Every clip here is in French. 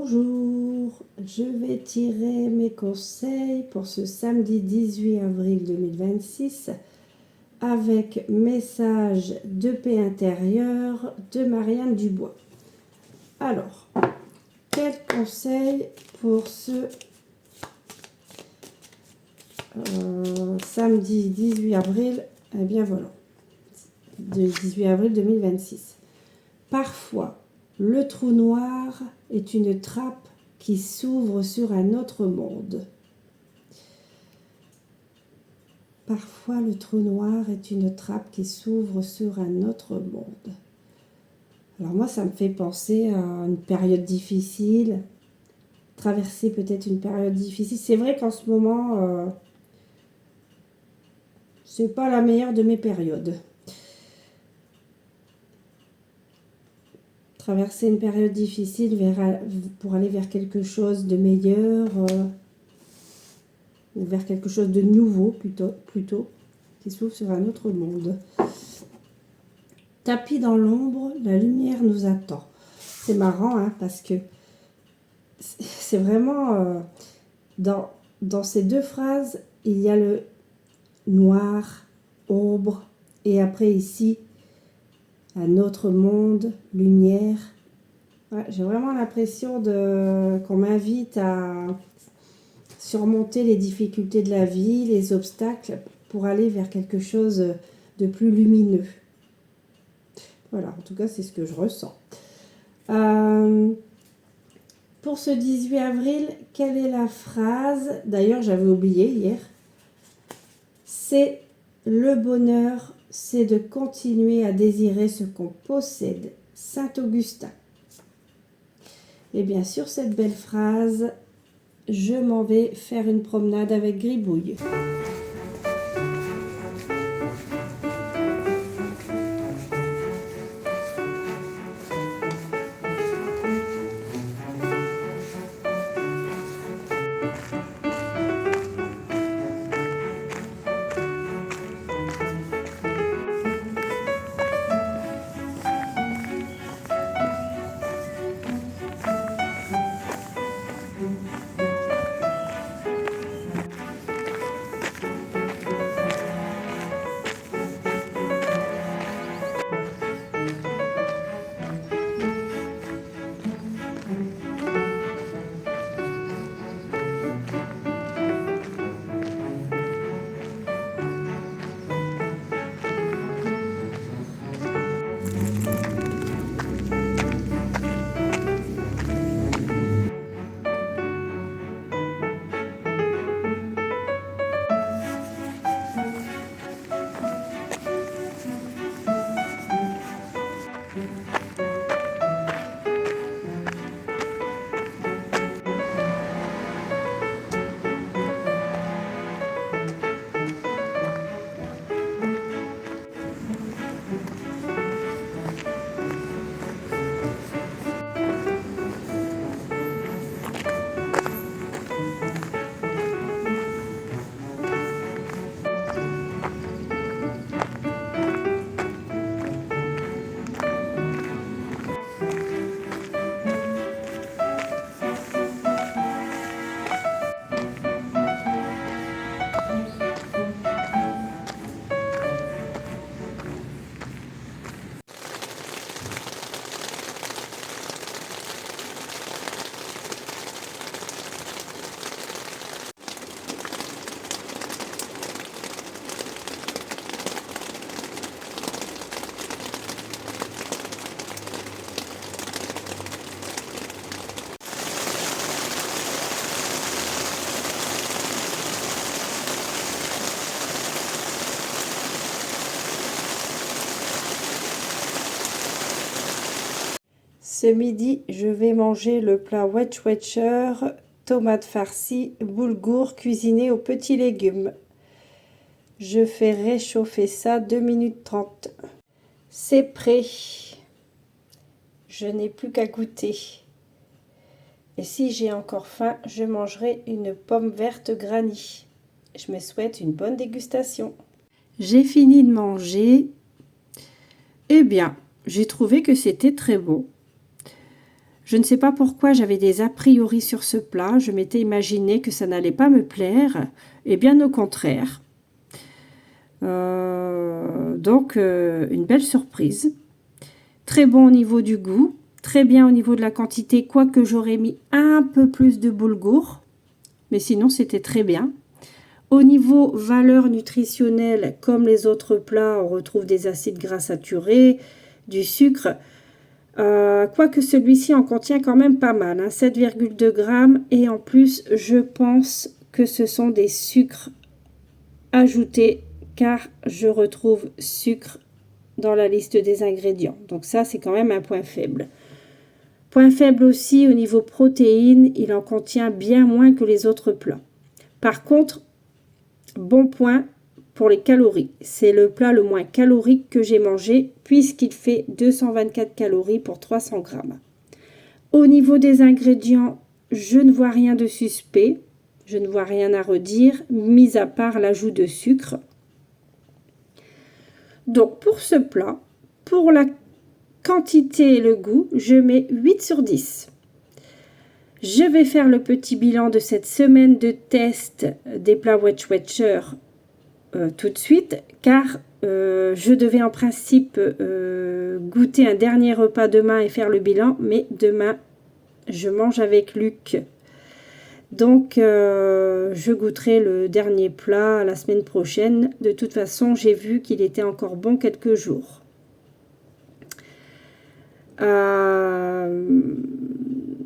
Bonjour, je vais tirer mes conseils pour ce samedi 18 avril 2026 avec message de paix intérieure de Marianne Dubois. Alors, quel conseil pour ce samedi 18 avril? Eh bien voilà, 18 avril 2026. Parfois, le trou noir est une trappe qui s'ouvre sur un autre monde. Parfois, le trou noir est une trappe qui s'ouvre sur un autre monde. Alors moi, ça me fait penser à une période difficile, traverser peut-être une période difficile. C'est vrai qu'en ce moment, c'est pas la meilleure de mes périodes. Traverser une période difficile pour aller vers quelque chose de meilleur, ou vers quelque chose de nouveau plutôt qui s'ouvre sur un autre monde. Tapis dans l'ombre, la lumière nous attend. C'est marrant, hein, parce que c'est vraiment dans ces deux phrases, il y a le noir, ombre, et après ici, un autre monde, lumière. Ouais, j'ai vraiment l'impression qu'on m'invite à surmonter les difficultés de la vie, les obstacles, pour aller vers quelque chose de plus lumineux. Voilà, en tout cas, c'est ce que je ressens. Pour ce 18 avril, quelle est la phrase? D'ailleurs, j'avais oublié hier. C'est le bonheur, c'est de continuer à désirer ce qu'on possède. Saint-Augustin. Et bien sûr, cette belle phrase, je m'en vais faire une promenade avec Gribouille. Ce midi, je vais manger le plat Wetzwetscher, tomates farcies, boulgour cuisiné aux petits légumes. Je fais réchauffer ça 2 minutes 30. C'est prêt. Je n'ai plus qu'à goûter. Et si j'ai encore faim, je mangerai une pomme verte granny. Je me souhaite une bonne dégustation. J'ai fini de manger. Eh bien, j'ai trouvé que c'était très bon. Je ne sais pas pourquoi j'avais des a priori sur ce plat. Je m'étais imaginé que ça n'allait pas me plaire. Et bien au contraire. Donc, une belle surprise. Très bon au niveau du goût. Très bien au niveau de la quantité. Quoique j'aurais mis un peu plus de boulgour. Mais sinon, c'était très bien. Au niveau valeur nutritionnelle, comme les autres plats, on retrouve des acides gras saturés, du sucre. Quoique celui-ci en contient quand même pas mal, hein, 7,2 grammes. Et en plus, je pense que ce sont des sucres ajoutés, car je retrouve sucre dans la liste des ingrédients. Donc ça, c'est quand même un point faible. Point faible aussi au niveau protéines, il en contient bien moins que les autres plats. Par contre, bon point pour les calories. C'est le plat le moins calorique que j'ai mangé puisqu'il fait 224 calories pour 300 grammes. Au niveau des ingrédients, je ne vois rien de suspect. Je ne vois rien à redire, mis à part l'ajout de sucre. Donc pour ce plat, pour la quantité et le goût, je mets 8 sur 10. Je vais faire le petit bilan de cette semaine de test des plats Weight Watchers tout de suite, car je devais en principe goûter un dernier repas demain et faire le bilan, mais demain, je mange avec Luc. Donc, je goûterai le dernier plat la semaine prochaine. De toute façon, j'ai vu qu'il était encore bon quelques jours.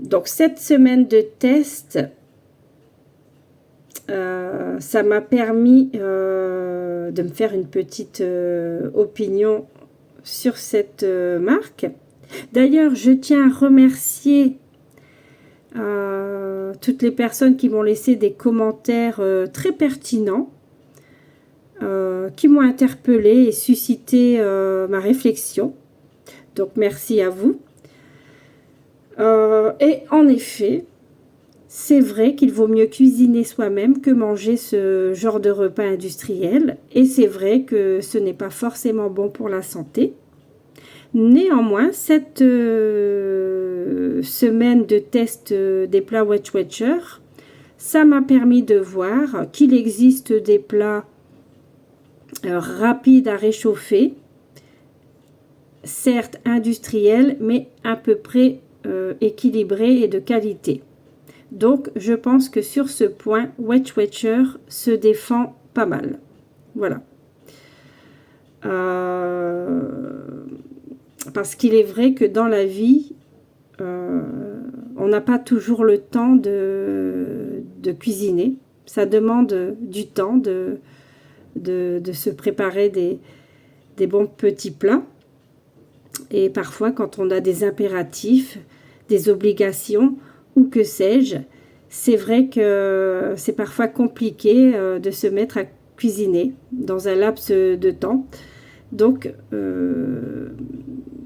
Donc, cette semaine de test, ça m'a permis de me faire une petite opinion sur cette marque. D'ailleurs, je tiens à remercier toutes les personnes qui m'ont laissé des commentaires très pertinents, qui m'ont interpellée et suscité ma réflexion. Donc, merci à vous. Et en effet, c'est vrai qu'il vaut mieux cuisiner soi-même que manger ce genre de repas industriel. Et c'est vrai que ce n'est pas forcément bon pour la santé. Néanmoins, cette semaine de test des plats Weight Watchers, ça m'a permis de voir qu'il existe des plats rapides à réchauffer, certes industriels, mais à peu près équilibrés et de qualité. Donc, je pense que sur ce point, Weight Watchers se défend pas mal. Voilà. Parce qu'il est vrai que dans la vie, on n'a pas toujours le temps de cuisiner. Ça demande du temps de se préparer des bons petits plats. Et parfois, quand on a des impératifs, des obligations, ou que sais-je, c'est vrai que c'est parfois compliqué de se mettre à cuisiner dans un laps de temps. Donc,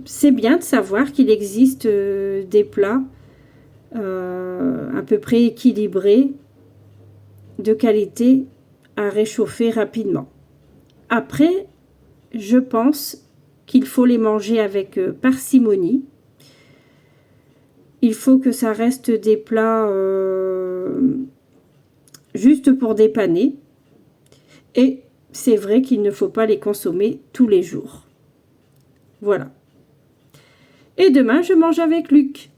c'est bien de savoir qu'il existe des plats à peu près équilibrés, de qualité, à réchauffer rapidement. Après, je pense qu'il faut les manger avec parcimonie. Il faut que ça reste des plats juste pour dépanner. Et c'est vrai qu'il ne faut pas les consommer tous les jours. Voilà. Et demain, je mange avec Luc.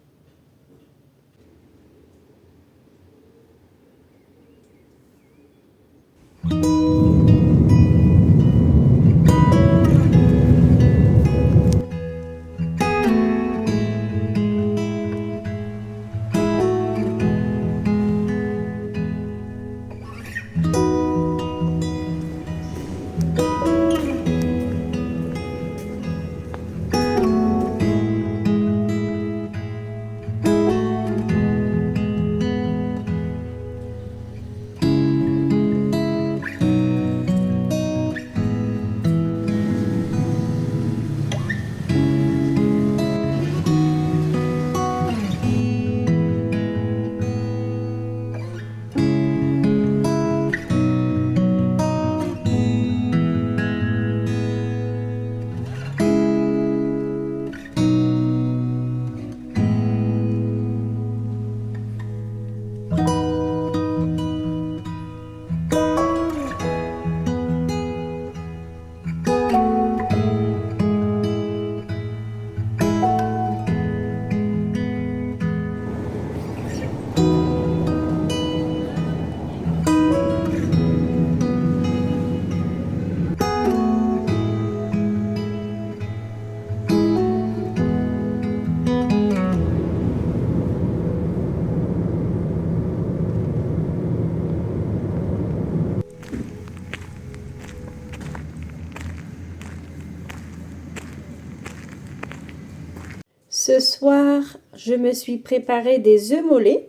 soir, je me suis préparé des œufs mollets.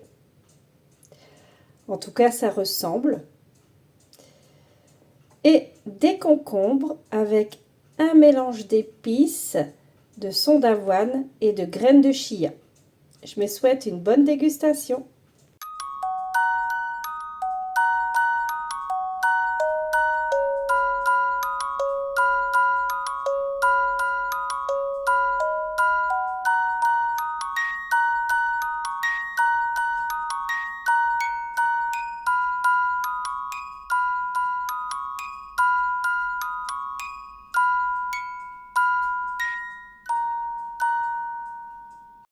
En tout cas, ça ressemble. Et des concombres avec un mélange d'épices, de son d'avoine et de graines de chia. Je me souhaite une bonne dégustation.